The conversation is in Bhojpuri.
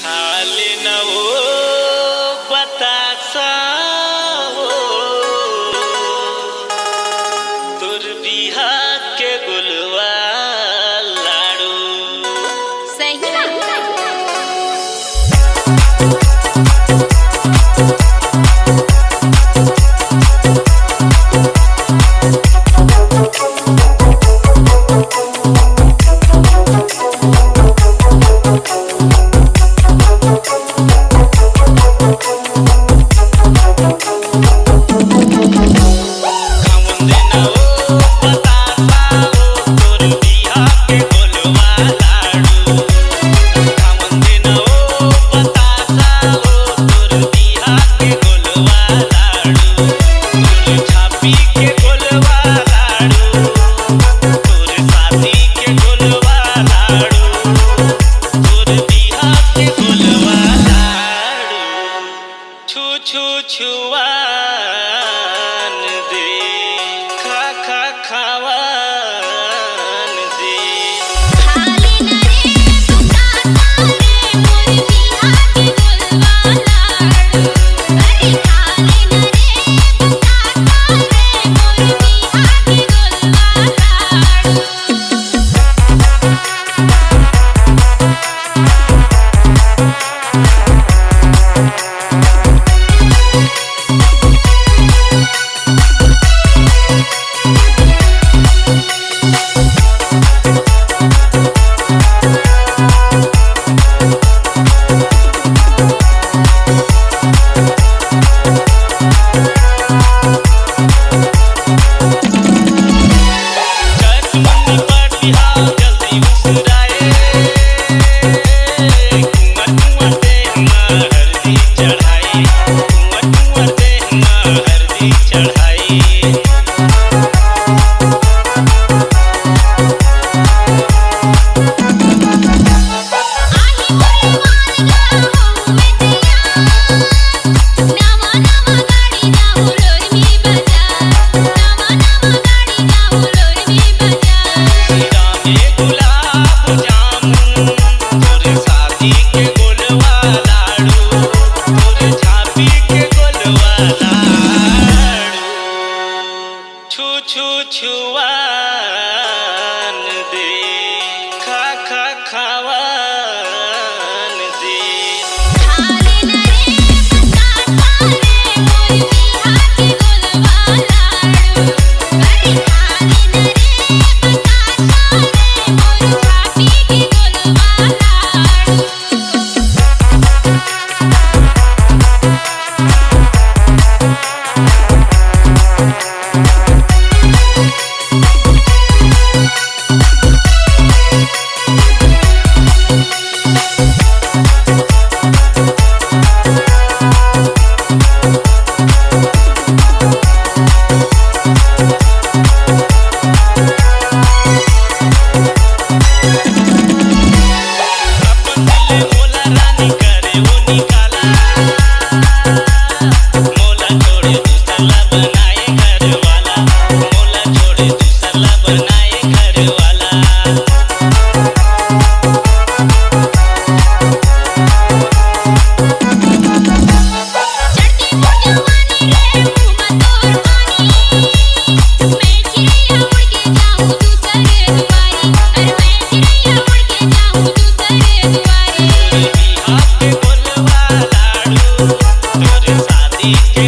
खाली न वो बतासा हो तुर बिहा के गुलवा लाड़ू सही छुआन दे खा खावान दे खाली न रे बतासा रे मोर बिहा के गुलवा लाड़ू अरे खाली न रे बतासा रे मोर बिहा के गुलवा लाड़ू छुआन दे खा खावान दे खाली न रे बतासा रे मोर बिहा के गुलवा लाड़ू अरे खाली न रे बतासा रे मोर छाती के गुलवा लाड़ू शादी के